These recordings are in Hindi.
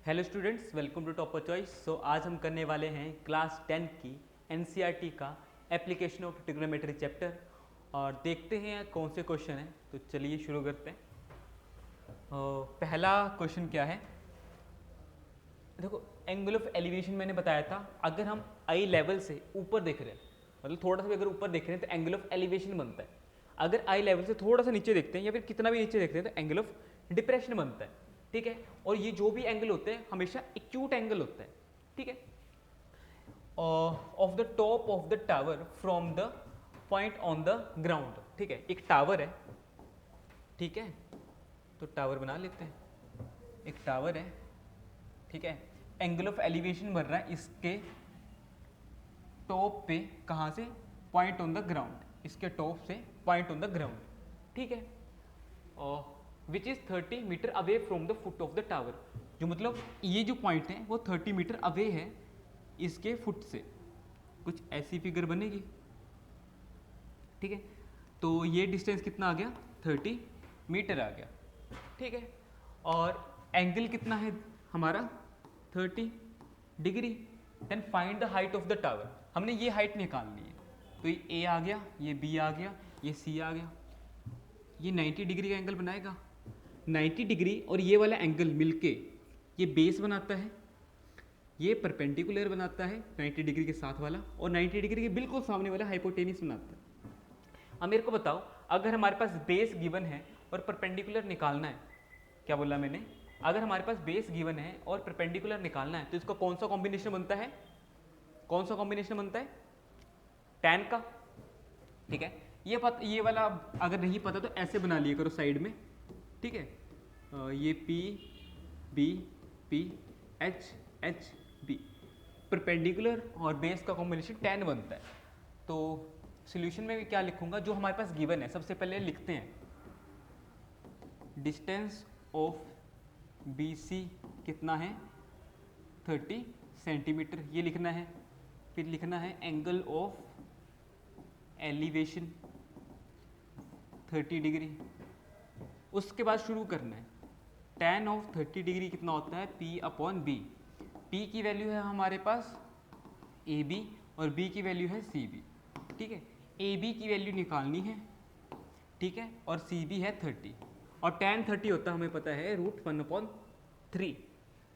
Hello students, welcome to topper choice. So आज हम करने वाले हैं क्लास 10 की एनसीईआरटी का एप्लीकेशन ऑफ ट्रिग्नोमेट्री चैप्टर और देखते हैं कौन से क्वेश्चन हैं। तो चलिए शुरू करते हैं। पहला क्वेश्चन क्या है, देखो एंगल ऑफ एलिवेशन मैंने बताया था। अगर हम आई लेवल से ऊपर देख रहे हैं, मतलब थोड़ा सा भी अगर ऊपर देख रहे हैं तो एंगल ऑफ एलिवेशन बनता है। अगर आई लेवल से थोड़ा सा नीचे देखते हैं या फिर कितना भी नीचे देखते हैं तो एंगल ऑफ डिप्रेशन बनता है। ठीक है, और ये जो भी एंगल होते हैं हमेशा एक्यूट एंगल होता है। ठीक है, of the top of the tower from the point on the ground. ठीक है, एक टावर है। ठीक है, तो टावर बना लेते हैं। एक टावर है, ठीक है, एंगल ऑफ एलिवेशन बन रहा है इसके टॉप पे, कहाँ से, पॉइंट ऑन द ग्राउंड, इसके टॉप से पॉइंट ऑन द ग्राउंड। ठीक है, which is 30 metre away from the foot of the tower. जो मतलब ये जो पॉइंट है वो 30 मीटर अवे है इसके फुट से। कुछ ऐसी फिगर बनेगी। ठीक है, तो ये डिस्टेंस कितना आ गया, 30 मीटर आ गया। ठीक है, और एंगल कितना है हमारा, 30 degree. Then find the height of the tower. हमने ये हाइट निकालनी है, तो ये ए आ गया, ये बी आ गया, ये सी आ गया। ये 90 डिग्री का एंगल बनाएगा। 90 डिग्री और ये वाला एंगल मिलके ये बेस बनाता है, ये परपेंडिकुलर बनाता है 90 डिग्री के साथ वाला, और 90 डिग्री के बिल्कुल सामने वाला हाइपोटेनियस बनाता है। अब मेरे को बताओ, अगर हमारे पास बेस गिवन है और परपेंडिकुलर निकालना है, क्या बोला मैंने, अगर हमारे पास बेस गिवन है और परपेंडिकुलर निकालना है तो इसका कौन सा कॉम्बिनेशन बनता है, कौन सा कॉम्बिनेशन बनता है, tan का। ठीक है, ये वाला अगर नहीं पता तो ऐसे बना लिया करो साइड में। ठीक है, ये P B P H H B, perpendicular और बेस का कॉम्बिनेशन tan बनता है। तो सॉल्यूशन में भी क्या लिखूंगा, जो हमारे पास गिवन है सबसे पहले लिखते हैं, डिस्टेंस ऑफ BC कितना है, 30 सेंटीमीटर, ये लिखना है। फिर लिखना है एंगल ऑफ एलिवेशन 30 डिग्री। उसके बाद शुरू करना है, tan ऑफ 30 डिग्री कितना होता है, P/B। P की वैल्यू है हमारे पास AB और B की वैल्यू है CB। ठीक है, AB की वैल्यू निकालनी है, ठीक है, और CB है 30, और tan 30 होता है हमें पता है √1/3,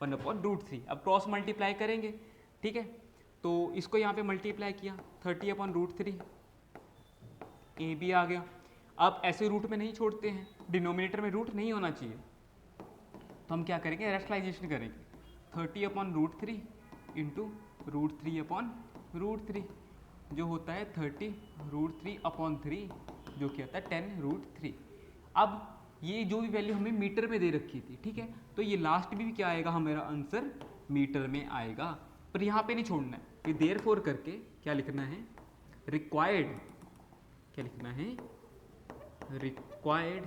1/√3। अब क्रॉस मल्टीप्लाई करेंगे। ठीक है, तो इसको यहाँ पे मल्टीप्लाई किया, 30/√3, AB आ गया। अब ऐसे रूट में नहीं छोड़ते हैं, डिनोमिनेटर में रूट नहीं होना चाहिए, तो हम क्या करेंगे, रेशनलाइजेशन करेंगे। 30/√3 इंटू √3/√3 जो होता है 30√3/3, जो कि होता है 10√3। अब ये जो भी वैल्यू हमें मीटर में दे रखी थी, ठीक है, तो ये लास्ट में भी क्या आएगा, हमारा आंसर मीटर में आएगा। पर यहाँ पे नहीं छोड़ना है, ये देयरफॉर करके क्या लिखना है, रिक्वायर्ड, क्या लिखना है, रिक्वायर्ड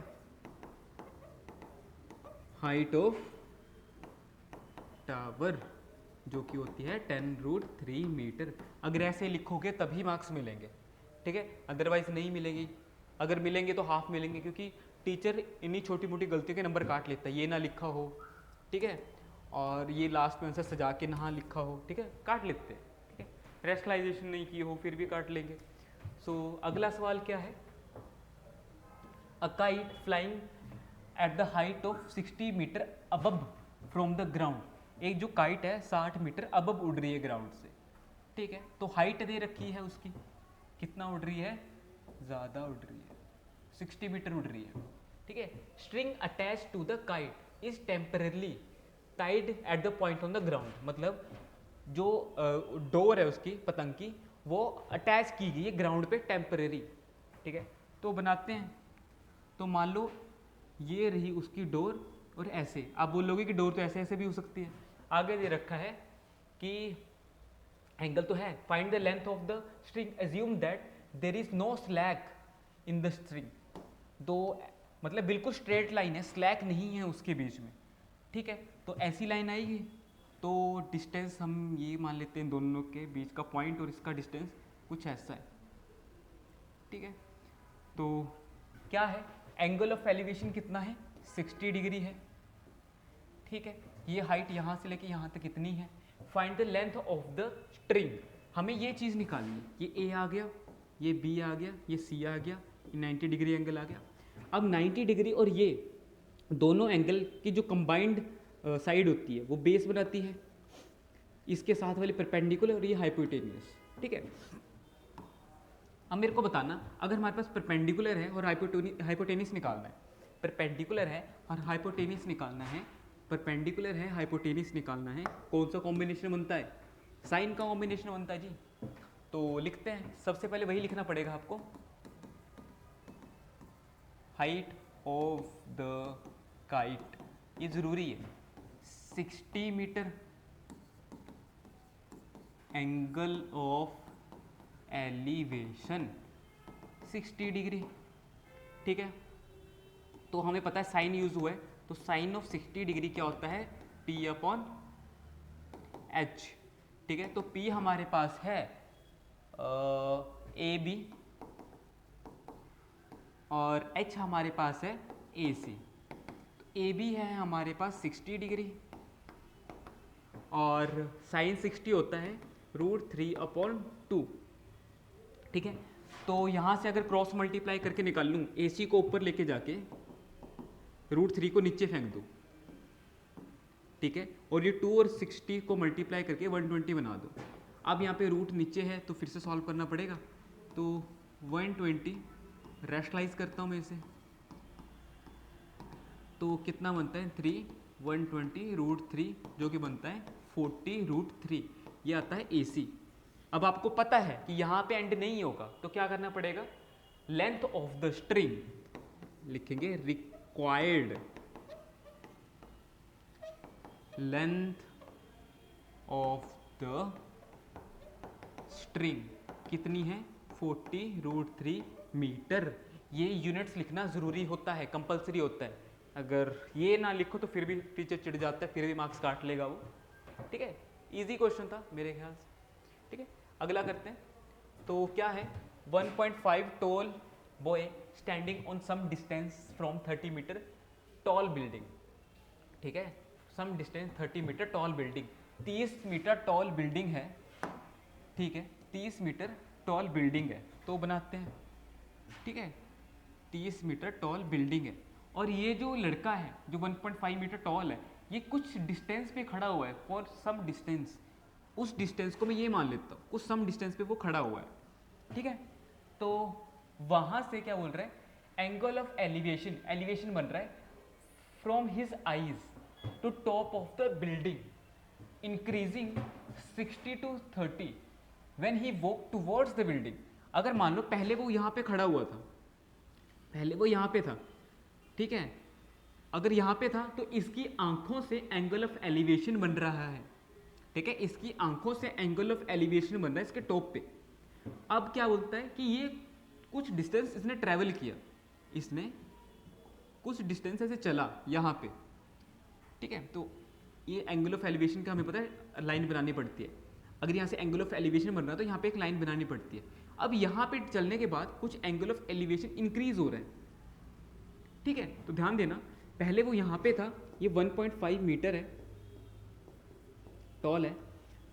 हाइट ऑफ टावर, जो कि होती है 10√3 मीटर। अगर ऐसे लिखोगे तभी मार्क्स मिलेंगे। ठीक है, अदरवाइज नहीं मिलेगी। अगर मिलेंगे तो हाफ मिलेंगे, क्योंकि टीचर इन्हीं छोटी मोटी गलतियों के नंबर काट लेता है। ये ना लिखा हो, ठीक है, और ये लास्ट में आंसर सजा के ना लिखा हो, ठीक है, काट लेते हैं। ठीक है, रेशनलाइजेशन नहीं की हो फिर भी काट लेंगे। सो अगला सवाल क्या है, a kite flying at the height of 60 metre above from the ground. एक जो काइट है 60 मीटर अबव उड़ रही है ग्राउंड से। ठीक है, तो हाइट दे रखी है उसकी, कितना उड़ रही है, ज़्यादा उड़ रही है, 60 मीटर उड़ रही है। ठीक है, string attach to the kite is temporarily tied at the point on the ground. मतलब जो डोर है उसकी पतंग की, वो अटैच की गई है ग्राउंड पे टेम्परेरी। ठीक है, तो बनाते हैं। तो मान लो ये रही उसकी डोर, और ऐसे आप बोलोगे कि डोर तो ऐसे ऐसे भी हो सकती है। आगे दे रखा है कि एंगल तो है, find the length of the string, assume that there is no slack in the string. दो मतलब बिल्कुल स्ट्रेट लाइन है, स्लैक नहीं है उसके बीच में। ठीक है, तो ऐसी लाइन आएगी, तो डिस्टेंस हम ये मान लेते हैं दोनों के बीच का पॉइंट, और इसका डिस्टेंस कुछ ऐसा है। ठीक है, तो क्या है, एंगल ऑफ एलिवेशन कितना है, 60 डिग्री है। ठीक है, ये हाइट यहाँ से लेके यहाँ तक कितनी है। Find the length of the string, हमें ये चीज़ निकालनी है। ये ए आ गया, ये बी आ गया, ये सी आ गया, ये 90 डिग्री एंगल आ गया। अब 90 डिग्री और ये दोनों एंगल की जो कंबाइंड साइड होती है वो बेस बनाती है, इसके साथ वाली परपेंडिकुलर और ये हाइपोटेनियस। ठीक है, अब मेरे को बताना, अगर हमारे पास परपेंडिकुलर है और हाइपोटेनियस निकालना है, परपेंडिकुलर है और हाइपोटेनियस निकालना है, परपेंडिकुलर है हाइपोटेनियस निकालना है, कौन सा कॉम्बिनेशन बनता है? साइन का कॉम्बिनेशन बनता है जी। तो लिखते हैं, सबसे पहले वही लिखना पड़ेगा आपको, हाइट ऑफ द काइट, ये ज़रूरी है, 60 metre, angle of elevation 60 degree. ठीक है, तो हमें पता है साइन यूज हुआ है, तो साइन ऑफ 60 डिग्री क्या होता है? P upon H। ठीक है, तो P हमारे पास है AB और H हमारे पास है AC। तो AB है हमारे पास 60 डिग्री और साइन 60 होता है √3/2। ठीक है, तो यहाँ से अगर क्रॉस मल्टीप्लाई करके निकाल लूँ, AC को ऊपर लेके जाके √3 को नीचे फेंक दूँ। ठीक है, और ये 2 और 60 को मल्टीप्लाई करके 120 बना दो। अब यहाँ पे रूट नीचे है तो फिर से सॉल्व करना पड़ेगा, तो 120 रैशनलाइज करता हूँ मैं इसे, तो कितना बनता है 3, 120 √3 जो कि बनता है 40 √3, ये आता है AC। अब आपको पता है कि यहाँ पे एंड नहीं होगा, तो क्या करना पड़ेगा? लेंथ ऑफ द स्ट्रिंग लिखेंगे, required length of the string कितनी है? 40 √3 मीटर। ये यूनिट्स लिखना ज़रूरी होता है, कंपलसरी होता है। अगर ये ना लिखो तो फिर भी टीचर चिढ़ जाता है, फिर भी मार्क्स काट लेगा वो। ठीक है, इजी क्वेश्चन था मेरे ख्याल से। ठीक है, अगला करते हैं। तो क्या है? 1.5 tall boy standing on some distance from 30 metre tall building. ठीक है, some distance 30 metre tall building, 30 metre tall building है। ठीक है, 30 मीटर टॉल बिल्डिंग है, तो बनाते हैं। ठीक है, 30 मीटर टॉल बिल्डिंग है और ये जो लड़का है जो 1.5 मीटर टॉल है, ये कुछ डिस्टेंस पे खड़ा हुआ है, फॉर सम डिस्टेंस। उस डिस्टेंस को मैं ये मान लेता हूँ, कुछ सम डिस्टेंस पे वो खड़ा हुआ है। ठीक है, तो वहाँ से क्या बोल रहा है? एंगल ऑफ एलिवेशन, एलिवेशन बन रहा है from his eyes to top of the building increasing 60 to 30 when he walk towards the building. अगर मान लो पहले वो यहाँ पे खड़ा हुआ था, पहले वो यहाँ पे था, ठीक है, अगर यहाँ पे था तो इसकी आंखों से एंगल ऑफ एलिवेशन बन रहा है। ठीक है, इसकी आंखों से एंगल ऑफ एलिवेशन बन रहा है इसके टॉप पे। अब क्या बोलता है कि ये कुछ डिस्टेंस इसने ट्रैवल किया, इसने कुछ डिस्टेंस ऐसे चला यहाँ पे। ठीक है, तो ये एंगल ऑफ एलिवेशन का हमें पता है लाइन बनानी पड़ती है। अगर यहाँ से एंगल ऑफ एलिवेशन बन रहा है तो यहाँ पे एक लाइन बनानी पड़ती है। अब यहाँ पे चलने के बाद कुछ एंगल ऑफ एलिवेशन इंक्रीज हो रहा है। ठीक है, तो ध्यान देना, पहले वो यहाँ पे था, ये 1.5 मीटर है, टॉल है,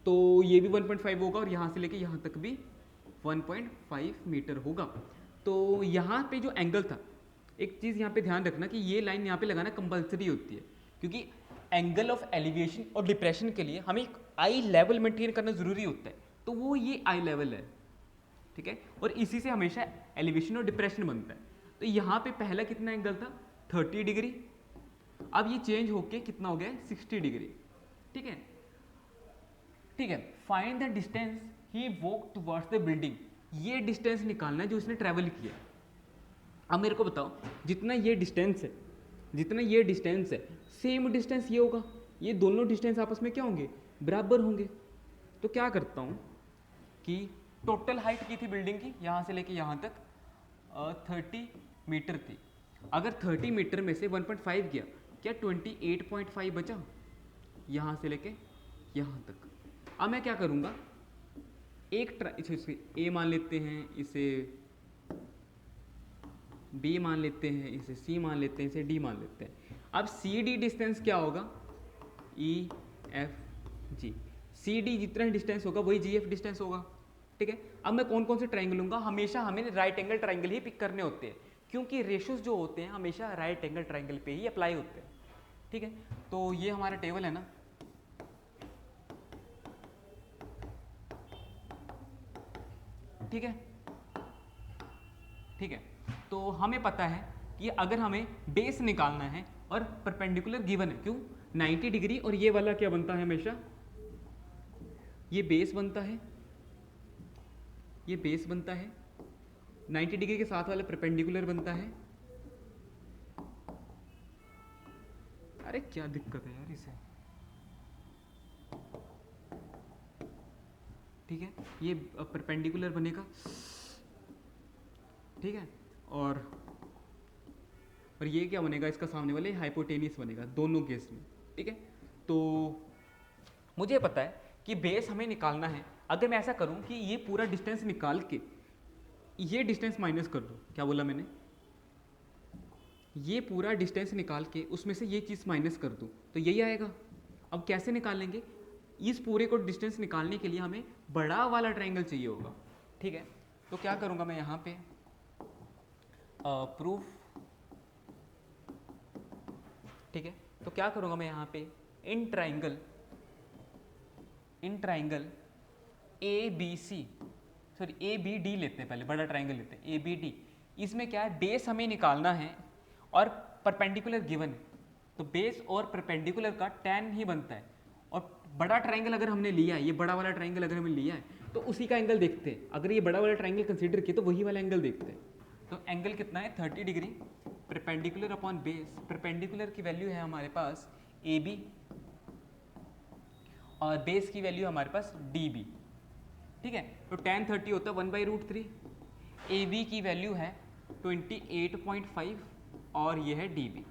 तो ये भी 1.5 होगा और यहाँ से लेके यहाँ तक भी 1.5 मीटर होगा। तो यहाँ पे जो एंगल था, एक चीज़ यहाँ पे ध्यान रखना कि ये लाइन यहाँ पे लगाना कंपलसरी होती है, क्योंकि एंगल ऑफ एलिवेशन और डिप्रेशन के लिए हमें एक आई लेवल मेंटेन करना ज़रूरी होता है, तो वो ये आई लेवल है। ठीक है, और इसी से हमेशा एलिवेशन और डिप्रेशन बनता है। तो यहाँ पे पहला कितना एंगल था? 30 डिग्री। अब ये चेंज होके कितना हो गया? 60 डिग्री। ठीक है, ठीक है, find the distance he walk towards the building. ये डिस्टेंस निकालना है जो इसने ट्रैवल किया। अब मेरे को बताओ, जितना ये डिस्टेंस है, जितना ये डिस्टेंस है, सेम डिस्टेंस ये होगा। ये दोनों डिस्टेंस आपस में क्या होंगे? बराबर होंगे। तो क्या करता हूँ कि टोटल हाइट की थी बिल्डिंग की यहाँ से लेके यहाँ तक 30 मीटर थी। अगर 30 मीटर में से 1.5 किया, क्या 28.5 बचा यहाँ से लेके यहाँ तक। अब मैं क्या करूँगा, इसे ए मान लेते हैं, इसे बी मान लेते हैं, इसे सी मान लेते हैं, इसे डी मान लेते हैं। अब सी डी डिस्टेंस क्या होगा? EFG, CD जितना डिस्टेंस होगा वही GF डिस्टेंस होगा, ठीक है। अब मैं कौन कौन से ट्राइंगल लूँगा, हमेशा हमें राइट एंगल ट्राइंगल ही पिक करने होते हैं, क्योंकि रेशियोज जो होते हैं हमेशा राइट एंगल ट्राइंगल पे ही अप्लाई होते हैं, ठीक है। तो ये हमारा टेबल है ना, ठीक है, ठीक है। तो हमें पता है कि अगर हमें बेस निकालना है और परपेंडिकुलर गिवन है, क्यों 90 डिग्री, और ये वाला क्या बनता है हमेशा, ये बेस बनता है, ये बेस बनता है, 90 डिग्री के साथ वाला परपेंडिकुलर बनता है। अरे क्या दिक्कत है यार इसे, ठीक है, ये परपेंडिकुलर बनेगा, ठीक है, और ये क्या बनेगा, इसका सामने वाले हाइपोटेनियस बनेगा दोनों केस में, ठीक है। तो मुझे पता है कि बेस हमें निकालना है। अगर मैं ऐसा करूं कि ये पूरा डिस्टेंस निकाल के ये डिस्टेंस माइनस कर दूं, क्या बोला मैंने, ये पूरा डिस्टेंस निकाल के उसमें से ये चीज़ माइनस कर दूं तो यही आएगा। अब कैसे निकालेंगे, इस पूरे को डिस्टेंस निकालने के लिए हमें बड़ा वाला ट्रायंगल चाहिए होगा, ठीक है। तो क्या करूंगा मैं यहाँ पे प्रूफ, ठीक है। तो क्या करूंगा मैं यहाँ पे in triangle ABC, sorry ABD लेते हैं, पहले बड़ा ट्राइंगल लेते हैं ABD। इसमें क्या है, बेस हमें निकालना है और परपेंडिकुलर गिवन है, तो बेस और परपेंडिकुलर का tan ही बनता है। और बड़ा ट्राइंगल अगर हमने लिया है, ये बड़ा वाला ट्राइंगल अगर हमने लिया है तो उसी का एंगल देखते हैं। अगर ये बड़ा वाला ट्राइंगल कंसीडर किया तो वही वाला एंगल देखते हैं। तो एंगल कितना है 30 degree, perpendicular upon base, perpendicular की वैल्यू है हमारे पास AB और बेस की वैल्यू हमारे पास DB, ठीक है। तो tan 30 होता है 1/√3, AB की वैल्यू है 28.5 और ये है DB,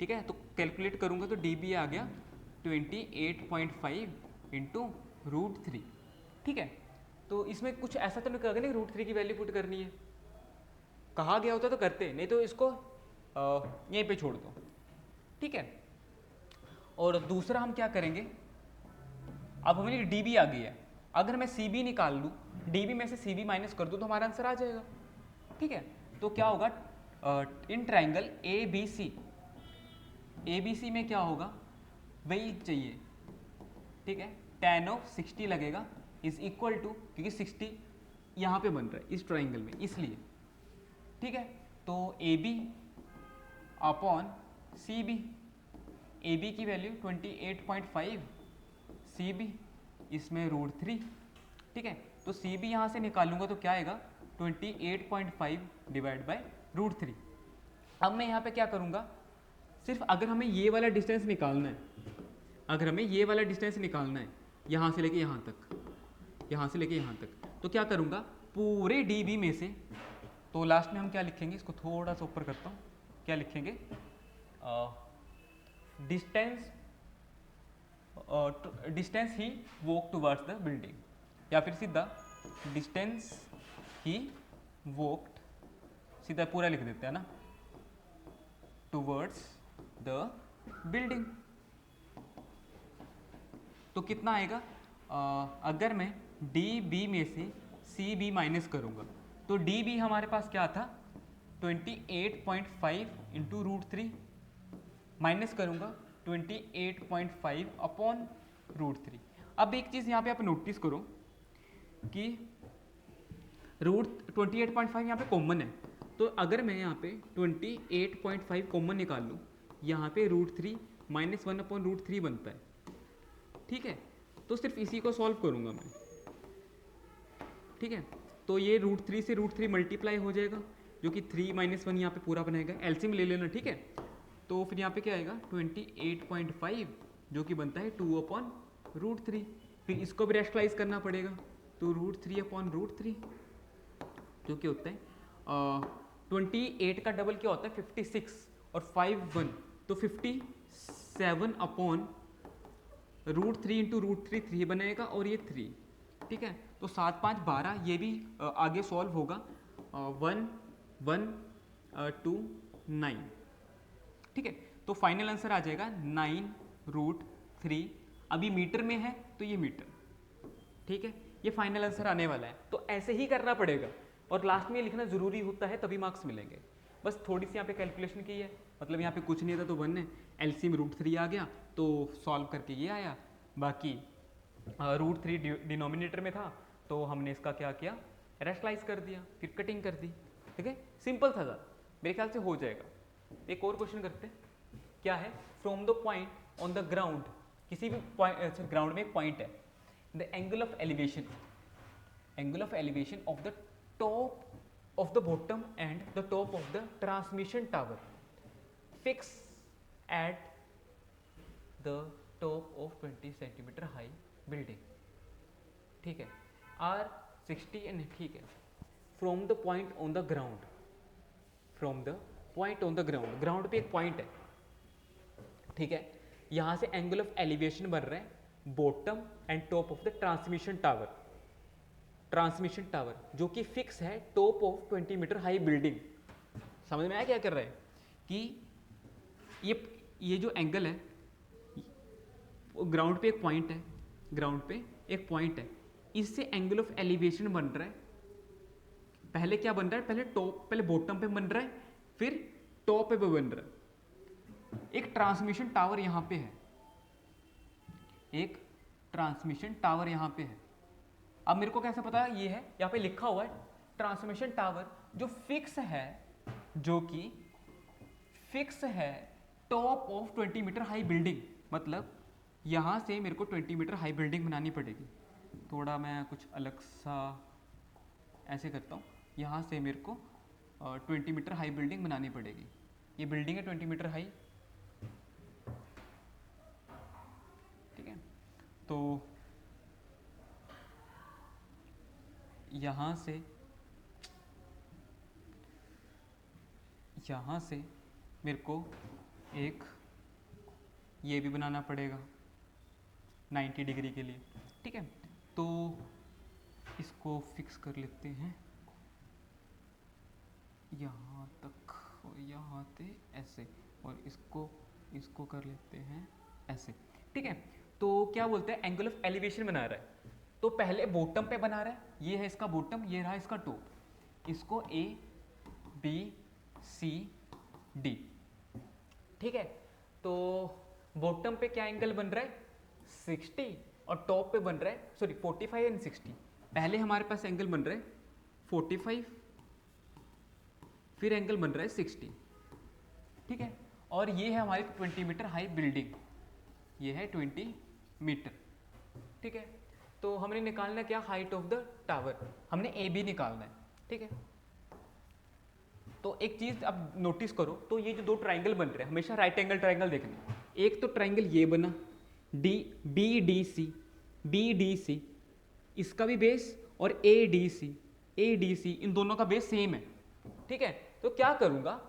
ठीक है। तो कैलकुलेट करूंगा तो DB आ गया 28.5 इंटू √3, ठीक है। तो इसमें कुछ ऐसा तो नहीं कहा नहीं √3 की वैल्यू पुट करनी है, कहा गया होता तो करते, नहीं तो इसको यहीं पे छोड़ दो, ठीक है। और दूसरा हम क्या करेंगे, अब हमें DB आ गई है, अगर मैं CB निकाल लूँ, DB में से CB माइनस कर दूँ तो हमारा आंसर आ जाएगा, ठीक है। तो क्या होगा इन ट्राइंगल ABC में क्या होगा वही चाहिए, ठीक है। tan ऑफ 60 लगेगा इज इक्वल टू, क्योंकि 60 यहाँ पे बन रहा है इस ट्राइंगल में इसलिए, ठीक है। तो AB अपॉन CB, AB की वैल्यू 28.5, CB इसमें √3, ठीक है। तो CB यहाँ से निकालूंगा तो क्या आएगा 28.5 डिवाइड बाय √3। अब मैं यहाँ पे क्या करूँगा, सिर्फ अगर हमें ये वाला डिस्टेंस निकालना है, अगर हमें ये वाला डिस्टेंस निकालना है यहाँ से लेके यहाँ तक, यहाँ से लेके यहाँ तक, तो क्या करूँगा पूरे DB में से, तो लास्ट में हम क्या लिखेंगे, इसको थोड़ा सा ऊपर करता हूँ, क्या लिखेंगे distance he walk towards the building, या फिर सीधा डिस्टेंस ही वॉक्ड, सीधा पूरा लिख देते हैं ना, टुवर्ड्स द बिल्डिंग। तो कितना आएगा, अगर मैं DB में से CB माइनस करूँगा तो DB हमारे पास क्या था 28.5 इंटू √3, माइनस करूँगा 28.5 अपॉन √3। अब एक चीज़ यहाँ पे आप नोटिस करो कि √28.5 यहाँ पे कॉमन है, तो अगर मैं यहाँ पे 28.5 कॉमन निकाल लूँ, यहाँ पे √3 माइनस 1 अपॉन √3 बनता है, ठीक है। तो सिर्फ इसी को सॉल्व करूँगा मैं, ठीक है। तो ये √3 से √3 मल्टीप्लाई हो जाएगा, जो कि 3 माइनस 1 यहाँ पे पूरा बनाएगा, एलसीएम ले लेना, ठीक है। तो फिर यहाँ पे क्या आएगा 28.5 जो कि बनता है 2 अपॉन √3, फिर इसको भी रेशनलाइज करना पड़ेगा, तो √3 अपॉन √3 जो कि होता है 28 का डबल क्या होता है 56 और 5 1, तो 57 अपॉन √3 इंटू √3 3 बनेगा और ये 3, ठीक है। तो 7 5 12, ये भी आगे सॉल्व होगा 1 1 2 9, ठीक है। तो फाइनल आंसर आ जाएगा 9 √4 3, अभी मीटर में है तो ये मीटर, ठीक है, ये फाइनल आंसर आने वाला है। तो ऐसे ही करना पड़ेगा और लास्ट में लिखना जरूरी होता है तभी मार्क्स मिलेंगे। बस थोड़ी सी यहाँ पे कैलकुलेशन की है, मतलब यहाँ पे कुछ नहीं था तो 1 है, एलसीएम √3 आ गया तो सॉल्व करके ये आया। बाकी √3 डिनोमिनेटर में था तो हमने इसका क्या किया, रैशनलाइज कर दिया, फिर कटिंग कर दी, ठीक है, सिंपल था ज़्यादा, मेरे ख्याल से हो जाएगा। एक और क्वेश्चन करते हैं, क्या है, from the point on the ground, किसी भी ग्राउंड में एक पॉइंट है, the angle of elevation of the top of the bottom and the top of the transmission tower fix at the top of 20 centimeter high building, ठीक है, are 60 and ठीक है, from the point on the ground, ground पे एक पॉइंट है, ठीक है, यहां से एंगल ऑफ एलिवेशन बन रहा है bottom and top of the transmission tower जो कि फिक्स है top of 20 metre high building. समझ में आया क्या कर रहा है कि ये जो एंगल है, ग्राउंड पे एक पॉइंट है, इससे एंगल ऑफ एलिवेशन बन रहा है, पहले क्या बन रहा है, पहले बॉटम पे बन रहा है, फिर टॉप पे बन रहा है। एक ट्रांसमिशन टावर यहां पे है, अब मेरे को कैसे पता ये है, यहाँ पे लिखा हुआ है ट्रांसमिशन टावर जो कि फिक्स है top of 20 metre high building, मतलब यहाँ से मेरे को 20 मीटर हाई बिल्डिंग बनानी पड़ेगी। थोड़ा मैं कुछ अलग सा ऐसे करता हूँ, यहाँ से मेरे को 20 मीटर हाई बिल्डिंग बनानी पड़ेगी। ये बिल्डिंग है 20 मीटर हाई, ठीक है, तो यहाँ से मेरे को एक ये भी बनाना पड़ेगा 90 डिग्री के लिए, ठीक है, तो इसको फिक्स कर लेते हैं यहाँ तक और यहाँ से ऐसे, और इसको कर लेते हैं ऐसे, ठीक है। तो क्या बोलते हैं, एंगल ऑफ एलिवेशन बना रहा है, तो पहले बॉटम पे बना रहा है, ये है इसका बॉटम, ये रहा इसका टॉप, इसको A B C D, ठीक है। तो बॉटम पे क्या एंगल बन रहा है 60 और टॉप पे बन रहा है 45 एंड 60। पहले हमारे पास एंगल बन रहा है 45, फिर एंगल बन रहा है 60, ठीक है, और ये है हमारी 20 मीटर हाई बिल्डिंग, ये है 20 मीटर, ठीक है। तो हमने निकालना क्या, हाइट ऑफ द टावर, हमने ए बी निकालना है, ठीक है। तो एक चीज अब नोटिस करो, तो ये जो दो ट्राइंगल बन रहे हैं हमेशा राइट एंगल ट्राइंगल देखना, एक तो ट्राइंगल ये बना बी डी सी, इसका भी बेस, और ए डी सी, इन दोनों का बेस सेम है, ठीक है। तो क्या करूंगा,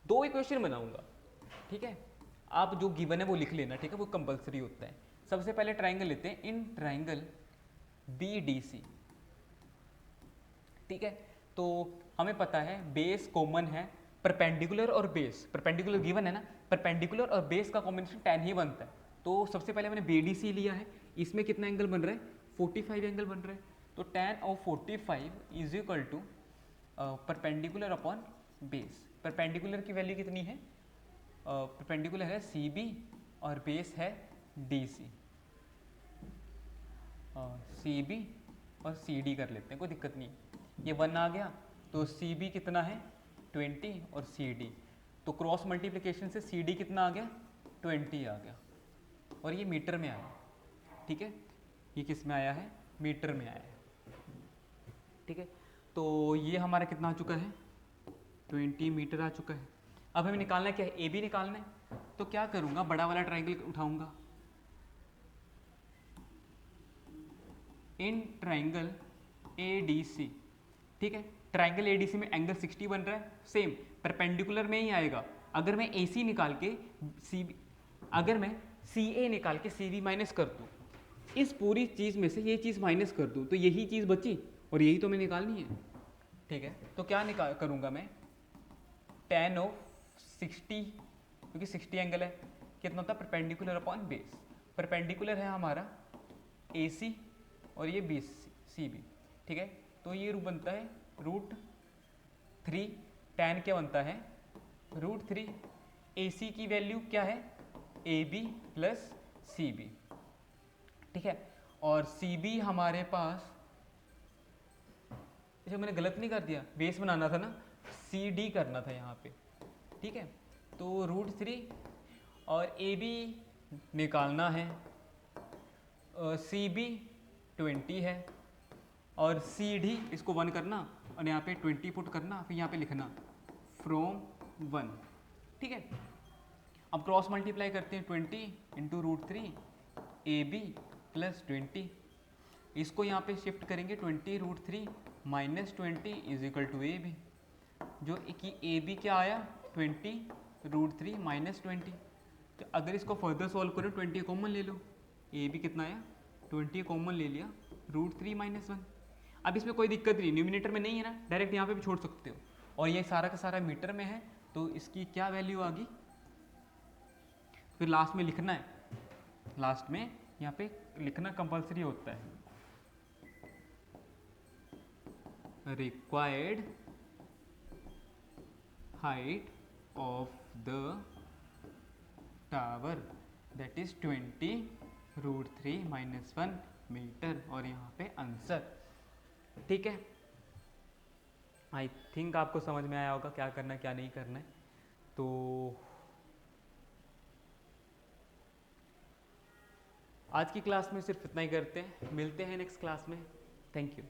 दो इक्वेशन बनाऊंगा, ठीक है, आप जो गिवन है वो लिख लेना, ठीक है, वो कंपलसरी होता है। सबसे पहले ट्राइंगल लेते हैं, इन ट्राइंगल BDC, ठीक है। तो हमें पता है बेस कॉमन है, परपेंडिकुलर और बेस, परपेंडिकुलर गिवन है ना, परपेंडिकुलर और बेस का कॉम्बिनेशन tan ही बनता है। तो सबसे पहले मैंने BDC लिया है, इसमें कितना एंगल बन रहा है 45 एंगल बन रहा है, तो tan of 45 is equal to perpendicular upon base. Perpendicular की वैल्यू कितनी है, परपेंडिकुलर है CB और बेस है DC, CB और CD कर लेते हैं, कोई दिक्कत नहीं। ये 1 आ गया, तो CB कितना है 20 और CD, तो क्रॉस मल्टीप्लिकेशन से CD कितना आ गया 20 आ गया, और ये मीटर में आया, ठीक है, ये किस में आया है, मीटर में आया है, ठीक है। तो ये हमारा कितना आ चुका है 20 मीटर आ चुका है। अब हमें निकालना क्या है, ए बी निकालना है, तो क्या करूंगा, बड़ा वाला ट्राइंगल उठाऊंगा, इन ट्राइंगल ADC, ठीक है, ट्राइंगल ADC में एंगल 60 बन रहा है, सेम परपेंडिकुलर में ही आएगा। अगर मैं AC निकाल के अगर मैं CA निकाल के CV माइनस कर दूँ, इस पूरी चीज़ में से ये चीज़ माइनस कर दूँ, तो यही चीज़ बची और यही तो मैं निकालनी है, ठीक है। तो क्या करूँगा मैं, tan ऑफ 60, क्योंकि 60 एंगल है, कितना होता है परपेंडिकुलर अपॉन बेस, परपेंडिकुलर है हमारा AC और ये CB, ठीक है। तो ये रूट बनता है √3, tan क्या बनता है √3। AC की वैल्यू क्या है AB प्लस CB, ठीक है। और CB हमारे पास, अच्छा मैंने गलत नहीं कर दिया, बेस बनाना था ना, CD करना था यहाँ पे, ठीक है। तो √3 और AB निकालना है, CB 20 है और CD इसको 1 करना और यहाँ पे 20 पुट करना, फिर यहाँ पे लिखना फ्रॉम 1, ठीक है। अब क्रॉस मल्टीप्लाई करते हैं 20 इंटू √3 AB प्लस 20, इसको यहाँ पे शिफ्ट करेंगे 20 √3 minus 20 is equal to AB, जो कि AB क्या आया 20 √3 माइनस 20। तो अगर इसको फर्दर सॉल्व करो 20 कॉमन ले लो, AB कितना आया 20 कॉमन ले लिया √3 माइनस 1। अब इसमें कोई दिक्कत नहीं, न्यूमिनेटर में नहीं है ना, डायरेक्ट यहाँ पे भी छोड़ सकते हो, और ये सारा का सारा मीटर में है तो इसकी क्या वैल्यू आ गई, फिर लास्ट में लिखना है, लास्ट में यहाँ पे लिखना कंपलसरी होता है, required height of the tower that is 20 √3 minus 1 metre, और यहाँ पे आंसर, ठीक है। आई थिंक आपको समझ में आया होगा क्या करना है क्या नहीं करना है। तो आज की क्लास में सिर्फ इतना ही करते हैं, मिलते हैं नेक्स्ट क्लास में। Thank you.